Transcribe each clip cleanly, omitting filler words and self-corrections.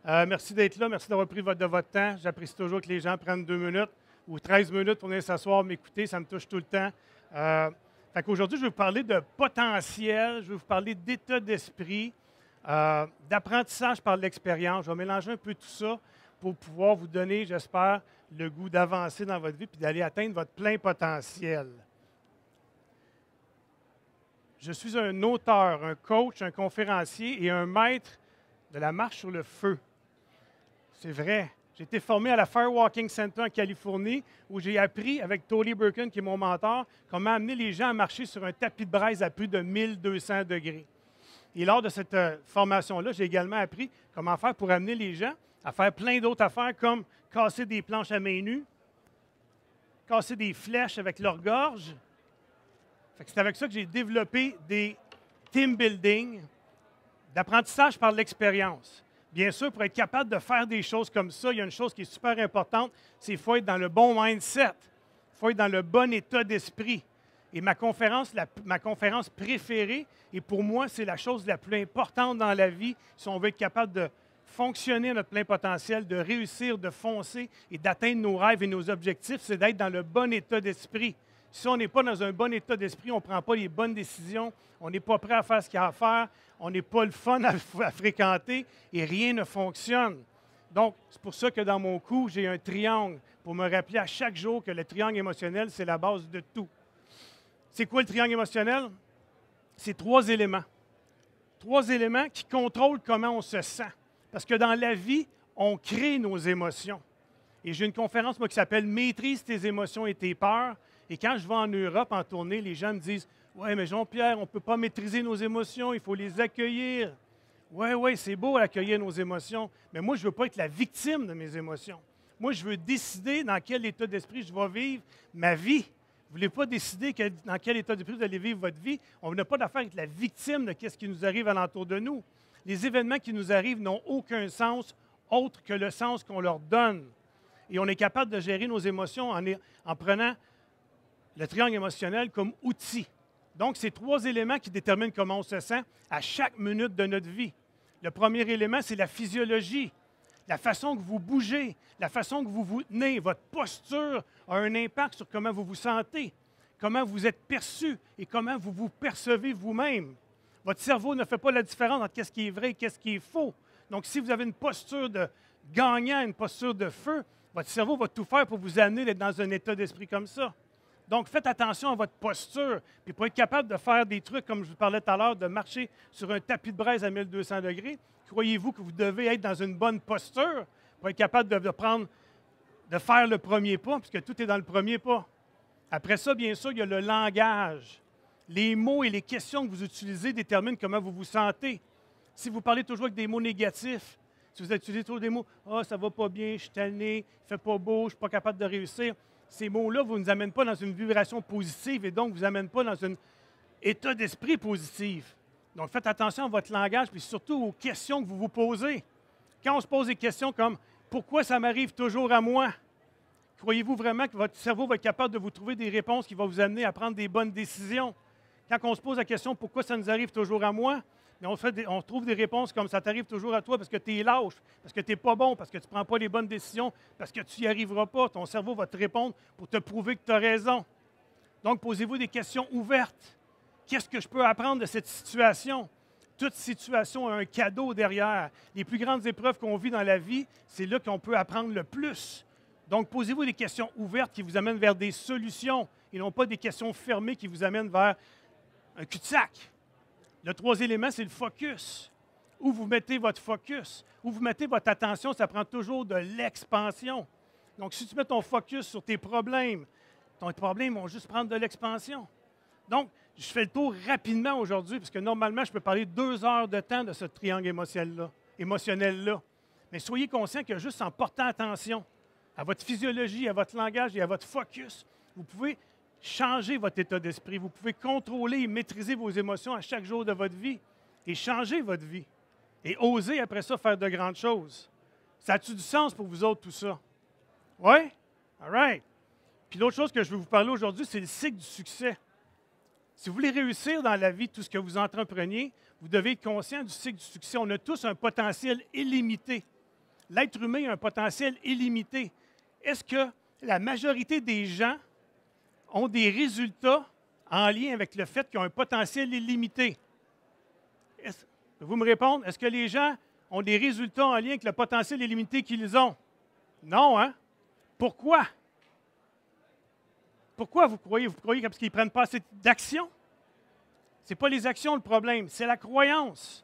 Merci d'être là. Merci d'avoir pris de votre temps. J'apprécie toujours que les gens prennent 2 minutes ou 13 minutes pour venir s'asseoir, m'écouter. Ça me touche tout le temps. Aujourd'hui, je vais vous parler de potentiel. Je vais vous parler d'état d'esprit, d'apprentissage par l'expérience. Je vais mélanger un peu tout ça pour pouvoir vous donner, j'espère, le goût d'avancer dans votre vie et d'aller atteindre votre plein potentiel. Je suis un auteur, un coach, un conférencier et un maître de la marche sur le feu. C'est vrai. J'ai été formé à la Firewalking Center en Californie, où j'ai appris avec Tony Burkin, qui est mon mentor, comment amener les gens à marcher sur un tapis de braise à plus de 1200 degrés. Et lors de cette formation-là, j'ai également appris comment faire pour amener les gens à faire plein d'autres affaires, comme casser des planches à main nue, casser des flèches avec leur gorge. C'est avec ça que j'ai développé des team building, d'apprentissage par l'expérience. Bien sûr, pour être capable de faire des choses comme ça, il y a une chose qui est super importante, c'est qu'il faut être dans le bon mindset. Il faut être dans le bon état d'esprit. Et ma conférence préférée, et pour moi, c'est la chose la plus importante dans la vie, si on veut être capable de fonctionner à notre plein potentiel, de réussir, de foncer et d'atteindre nos rêves et nos objectifs, c'est d'être dans le bon état d'esprit. Si on n'est pas dans un bon état d'esprit, on ne prend pas les bonnes décisions, on n'est pas prêt à faire ce qu'il y a à faire, on n'est pas le fun à fréquenter et rien ne fonctionne. Donc, c'est pour ça que dans mon cours, j'ai un triangle pour me rappeler à chaque jour que le triangle émotionnel, c'est la base de tout. C'est quoi le triangle émotionnel? C'est 3 éléments. 3 éléments qui contrôlent comment on se sent. Parce que dans la vie, on crée nos émotions. Et j'ai une conférence, moi, qui s'appelle « Maîtrise tes émotions et tes peurs ». Et quand je vais en Europe en tournée, les gens me disent « Ouais, mais Jean-Pierre, on ne peut pas maîtriser nos émotions, il faut les accueillir. » Oui, c'est beau accueillir nos émotions, mais moi, je ne veux pas être la victime de mes émotions. Moi, je veux décider dans quel état d'esprit je vais vivre ma vie. Vous ne voulez pas décider dans quel état d'esprit vous allez vivre votre vie. On n'a pas d'affaire avec la victime de ce qui nous arrive alentour de nous. Les événements qui nous arrivent n'ont aucun sens autre que le sens qu'on leur donne. Et on est capable de gérer nos émotions en prenant le triangle émotionnel comme outil. Donc, c'est 3 éléments qui déterminent comment on se sent à chaque minute de notre vie. Le premier élément, c'est la physiologie, la façon que vous bougez, la façon que vous vous tenez. Votre posture a un impact sur comment vous vous sentez, comment vous êtes perçu et comment vous vous percevez vous-même. Votre cerveau ne fait pas la différence entre ce qui est vrai et ce qui est faux. Donc, si vous avez une posture de gagnant, une posture de feu, votre cerveau va tout faire pour vous amener d'être dans un état d'esprit comme ça. Donc, faites attention à votre posture. Puis pour être capable de faire des trucs, comme je vous parlais tout à l'heure, de marcher sur un tapis de braise à 1200 degrés, croyez-vous que vous devez être dans une bonne posture pour être capable de faire le premier pas, puisque tout est dans le premier pas. Après ça, bien sûr, il y a le langage. Les mots et les questions que vous utilisez déterminent comment vous vous sentez. Si vous parlez toujours avec des mots négatifs, si vous utilisez toujours des mots « Ah, ça va pas bien, je suis tanné, il ne fait pas beau, je ne suis pas capable de réussir », ces mots-là ne vous amènent pas dans une vibration positive et donc ne vous amènent pas dans un état d'esprit positif. Donc, faites attention à votre langage et surtout aux questions que vous vous posez. Quand on se pose des questions comme « Pourquoi ça m'arrive toujours à moi? » Croyez-vous vraiment que votre cerveau va être capable de vous trouver des réponses qui vont vous amener à prendre des bonnes décisions? Quand on se pose la question « Pourquoi ça nous arrive toujours à moi? » on trouve des réponses comme « Ça t'arrive toujours à toi parce que tu es lâche, parce que tu n'es pas bon, parce que tu ne prends pas les bonnes décisions, parce que tu n'y arriveras pas. » Ton cerveau va te répondre pour te prouver que tu as raison. Donc, posez-vous des questions ouvertes. Qu'est-ce que je peux apprendre de cette situation? Toute situation a un cadeau derrière. Les plus grandes épreuves qu'on vit dans la vie, c'est là qu'on peut apprendre le plus. Donc, posez-vous des questions ouvertes qui vous amènent vers des solutions et non pas des questions fermées qui vous amènent vers un cul-de-sac. Le 3 élément, c'est le focus. Où vous mettez votre focus, où vous mettez votre attention, ça prend toujours de l'expansion. Donc, si tu mets ton focus sur tes problèmes vont juste prendre de l'expansion. Donc, je fais le tour rapidement aujourd'hui, parce que normalement, je peux parler 2 heures de temps de ce triangle émotionnel-là. Mais soyez conscient que juste en portant attention à votre physiologie, à votre langage et à votre focus, vous pouvez changer votre état d'esprit. Vous pouvez contrôler et maîtriser vos émotions à chaque jour de votre vie et changer votre vie. Et oser, après ça, faire de grandes choses. Ça a-tu du sens pour vous autres, tout ça? Oui? All right. Puis l'autre chose que je vais vous parler aujourd'hui, c'est le cycle du succès. Si vous voulez réussir dans la vie, tout ce que vous entrepreniez, vous devez être conscient du cycle du succès. On a tous un potentiel illimité. l'être humain a un potentiel illimité. Est-ce que la majorité des gens ont des résultats en lien avec le fait qu'ils ont un potentiel illimité? Vous me répondre, est-ce que les gens ont des résultats en lien avec le potentiel illimité qu'ils ont? Non, hein? Pourquoi? Pourquoi vous croyez? Vous croyez parce qu'ils ne prennent pas assez d'action? Ce n'est pas les actions le problème, c'est la croyance.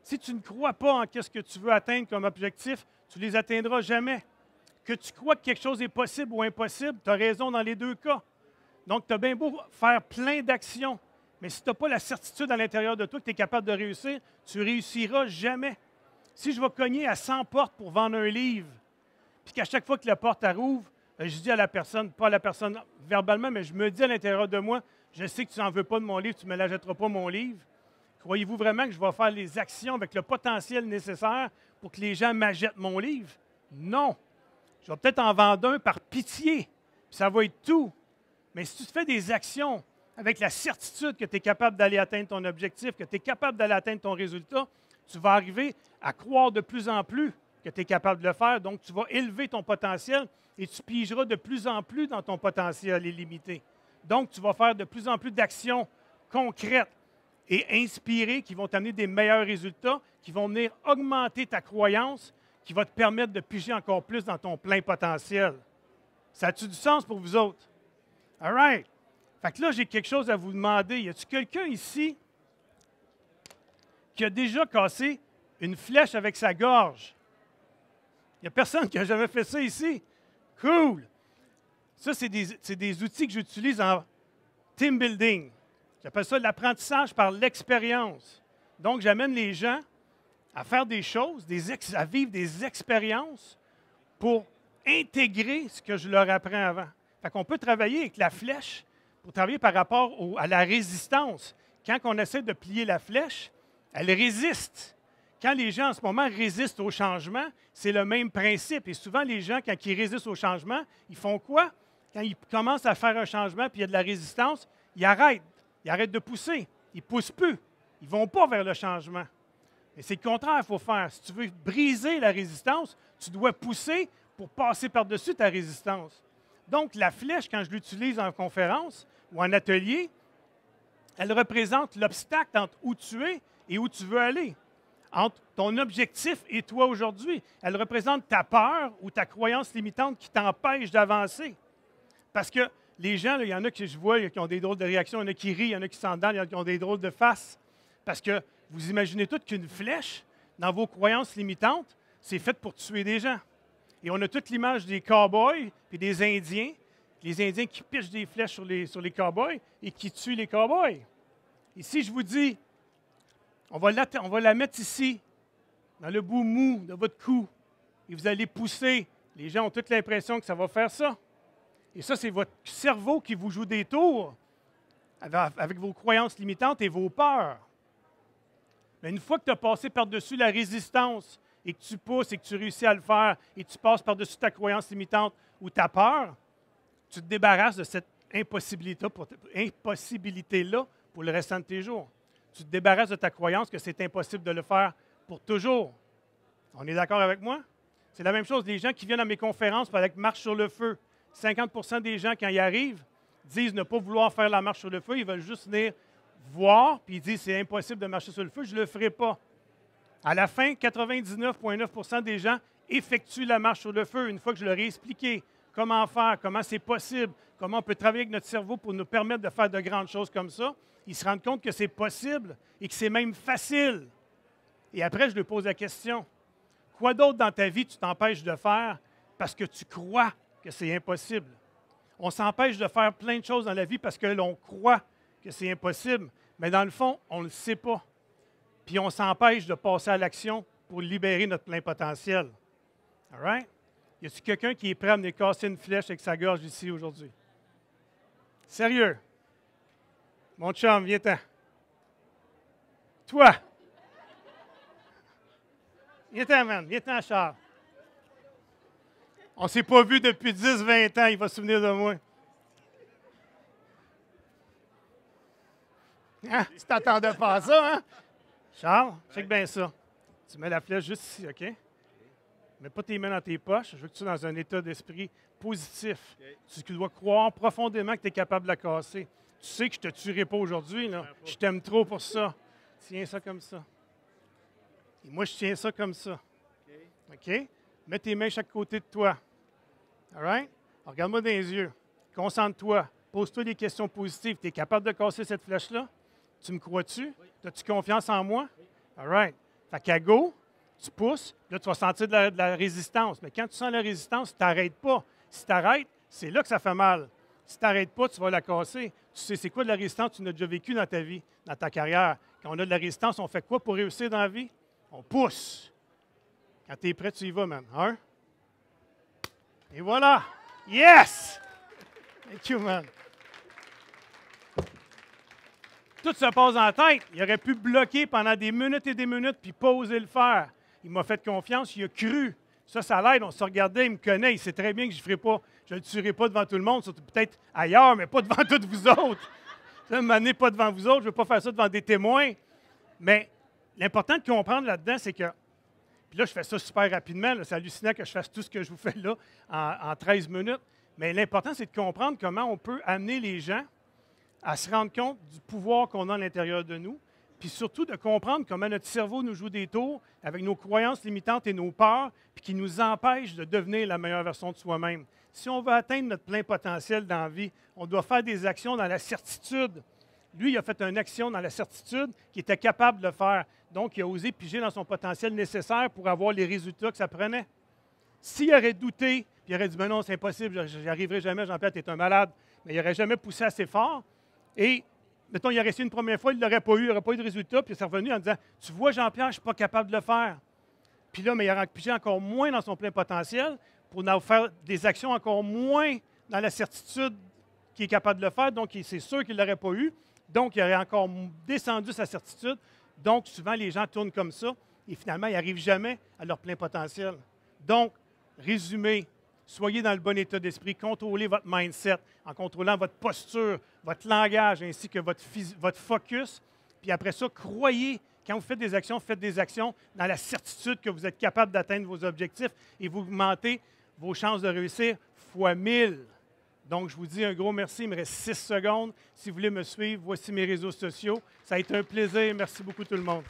Si tu ne crois pas en ce que tu veux atteindre comme objectif, tu ne les atteindras jamais. Que tu crois que quelque chose est possible ou impossible, tu as raison dans les deux cas. Donc, tu as bien beau faire plein d'actions, mais si tu n'as pas la certitude à l'intérieur de toi que tu es capable de réussir, tu ne réussiras jamais. Si je vais cogner à 100 portes pour vendre un livre, puis qu'à chaque fois que la porte rouvre, je dis à la personne, pas à la personne verbalement, mais je me dis à l'intérieur de moi, je sais que tu n'en veux pas de mon livre, tu ne me l'achèteras pas mon livre. Croyez-vous vraiment que je vais faire les actions avec le potentiel nécessaire pour que les gens m'achètent mon livre? Non. Je vais peut-être en vendre un par pitié, puis ça va être tout. Mais si tu fais des actions avec la certitude que tu es capable d'aller atteindre ton objectif, que tu es capable d'aller atteindre ton résultat, tu vas arriver à croire de plus en plus que tu es capable de le faire. Donc, tu vas élever ton potentiel et tu pigeras de plus en plus dans ton potentiel illimité. Donc, tu vas faire de plus en plus d'actions concrètes et inspirées qui vont t'amener des meilleurs résultats, qui vont venir augmenter ta croyance, qui va te permettre de piger encore plus dans ton plein potentiel. Ça a-tu du sens pour vous autres? All right. Fait que là, j'ai quelque chose à vous demander. Y a-t-il quelqu'un ici qui a déjà cassé une flèche avec sa gorge? Il n'y a personne qui a jamais fait ça ici? Cool! Ça, c'est des outils que j'utilise en team building. J'appelle ça l'apprentissage par l'expérience. Donc, j'amène les gens à faire des choses, à vivre des expériences pour intégrer ce que je leur apprends avant. Fait qu'on peut travailler avec la flèche pour travailler par rapport à la résistance. Quand on essaie de plier la flèche, elle résiste. Quand les gens en ce moment résistent au changement, c'est le même principe. Et souvent, les gens, quand ils résistent au changement, ils font quoi? Quand ils commencent à faire un changement puis il y a de la résistance, ils arrêtent. Ils arrêtent de pousser. Ils ne poussent plus. Ils ne vont pas vers le changement. Et c'est le contraire qu'il faut faire. Si tu veux briser la résistance, tu dois pousser pour passer par-dessus ta résistance. Donc, la flèche, quand je l'utilise en conférence ou en atelier, elle représente l'obstacle entre où tu es et où tu veux aller, entre ton objectif et toi aujourd'hui. Elle représente ta peur ou ta croyance limitante qui t'empêche d'avancer. Parce que les gens, il y en a que je vois qui ont des drôles de réactions, il y en a qui rient, il y en a qui s'endorment, il y en a qui ont des drôles de faces. Parce que vous imaginez tous qu'une flèche, dans vos croyances limitantes, c'est fait pour tuer des gens. Et on a toute l'image des cow-boys et des Indiens, les Indiens qui pichent des flèches sur les cow-boys et qui tuent les cow-boys. Ici, je vous dis, on va la mettre ici, dans le bout mou de votre cou, et vous allez pousser. Les gens ont toute l'impression que ça va faire ça. Et ça, c'est votre cerveau qui vous joue des tours avec vos croyances limitantes et vos peurs. Mais une fois que tu as passé par-dessus la résistance et que tu pousses et que tu réussis à le faire et que tu passes par-dessus ta croyance limitante ou ta peur, tu te débarrasses de cette impossibilité-là pour le restant de tes jours. Tu te débarrasses de ta croyance que c'est impossible de le faire pour toujours. On est d'accord avec moi? C'est la même chose. Les gens qui viennent à mes conférences avec Marche sur le feu, 50 des gens, quand ils arrivent, disent ne pas vouloir faire la marche sur le feu. Ils veulent juste venir voir, puis ils disent c'est impossible de marcher sur le feu, je ne le ferai pas. À la fin, 99,9 des gens effectuent la marche sur le feu une fois que je leur ai expliqué comment faire, comment c'est possible, comment on peut travailler avec notre cerveau pour nous permettre de faire de grandes choses comme ça. Ils se rendent compte que c'est possible et que c'est même facile. Et après, je lui pose la question, quoi d'autre dans ta vie tu t'empêches de faire parce que tu crois que c'est impossible? On s'empêche de faire plein de choses dans la vie parce que l'on croit que c'est impossible, mais dans le fond, on ne le sait pas. Puis on s'empêche de passer à l'action pour libérer notre plein potentiel. All right? Y a-t-il quelqu'un qui est prêt à me casser une flèche avec sa gorge ici aujourd'hui? Sérieux? Mon chum, viens-t'en. Toi! Viens-t'en, man. Viens-t'en, Charles. On ne s'est pas vu depuis 10-20 ans. Il va se souvenir de moi. Hein? Tu t'attendais pas à ça, hein? Charles, check bien ça. Tu mets la flèche juste ici, OK? Mets pas tes mains dans tes poches. Je veux que tu sois dans un état d'esprit positif. OK. Tu dois croire profondément que tu es capable de la casser. Tu sais que je ne te tuerai pas aujourd'hui, là. Je t'aime trop pour ça. Tiens ça comme ça. Et moi, je tiens ça comme ça. OK? Mets tes mains chaque côté de toi. All right? Alors, regarde-moi dans les yeux. Concentre-toi. Pose-toi des questions positives. Tu es capable de casser cette flèche-là? Tu me crois-tu? Oui. As-tu confiance en moi? Oui. All right. Fait qu'à go, tu pousses. Là, tu vas sentir de la résistance. Mais quand tu sens la résistance, tu n'arrêtes pas. Si tu arrêtes, c'est là que ça fait mal. Si tu n'arrêtes pas, tu vas la casser. Tu sais, c'est quoi de la résistance? Tu l'as déjà vécu dans ta vie, dans ta carrière. Quand on a de la résistance, on fait quoi pour réussir dans la vie? On pousse. Quand tu es prêt, tu y vas, man. Un. Et voilà. Yes! Thank you, man. Tout se passe en tête. Il aurait pu bloquer pendant des minutes et des minutes puis pas oser le faire. Il m'a fait confiance, il a cru. Ça l'aide. On se regardait, il me connaît. Il sait très bien que je ne le tuerai pas devant tout le monde, surtout peut-être ailleurs, mais pas devant toutes vous autres. Ça ne pas devant vous autres. Je ne veux pas faire ça devant des témoins. Mais l'important de comprendre là-dedans, c'est que. Puis là, je fais ça super rapidement. C'est hallucinant que je fasse tout ce que je vous fais là en 13 minutes. Mais l'important, c'est de comprendre comment on peut amener les gens à se rendre compte du pouvoir qu'on a à l'intérieur de nous, puis surtout de comprendre comment notre cerveau nous joue des tours avec nos croyances limitantes et nos peurs, puis qui nous empêchent de devenir la meilleure version de soi-même. Si on veut atteindre notre plein potentiel dans la vie, on doit faire des actions dans la certitude. Lui, il a fait une action dans la certitude qu'il était capable de le faire. Donc, il a osé piger dans son potentiel nécessaire pour avoir les résultats que ça prenait. S'il aurait douté, puis il aurait dit « Ben non, c'est impossible, j'y arriverai jamais, Jean-Pierre, tu es un malade », mais il n'aurait jamais poussé assez fort. Et, mettons, il aurait essayé une première fois, il ne l'aurait pas eu, il n'aurait pas eu de résultat, puis il s'est revenu en disant « Tu vois, Jean-Pierre, je ne suis pas capable de le faire. » Puis là, mais il aurait pigé encore moins dans son plein potentiel pour faire des actions encore moins dans la certitude qu'il est capable de le faire. Donc, c'est sûr qu'il ne l'aurait pas eu. Donc, il aurait encore descendu sa certitude. Donc, souvent, les gens tournent comme ça et finalement, ils n'arrivent jamais à leur plein potentiel. Donc, résumé, soyez dans le bon état d'esprit, contrôlez votre mindset en contrôlant votre posture, votre langage ainsi que votre focus. Puis après ça, croyez, quand vous faites des actions dans la certitude que vous êtes capable d'atteindre vos objectifs et vous augmentez vos chances de réussir fois 1000. Donc, je vous dis un gros merci. Il me reste 6 secondes. Si vous voulez me suivre, voici mes réseaux sociaux. Ça a été un plaisir. Merci beaucoup tout le monde.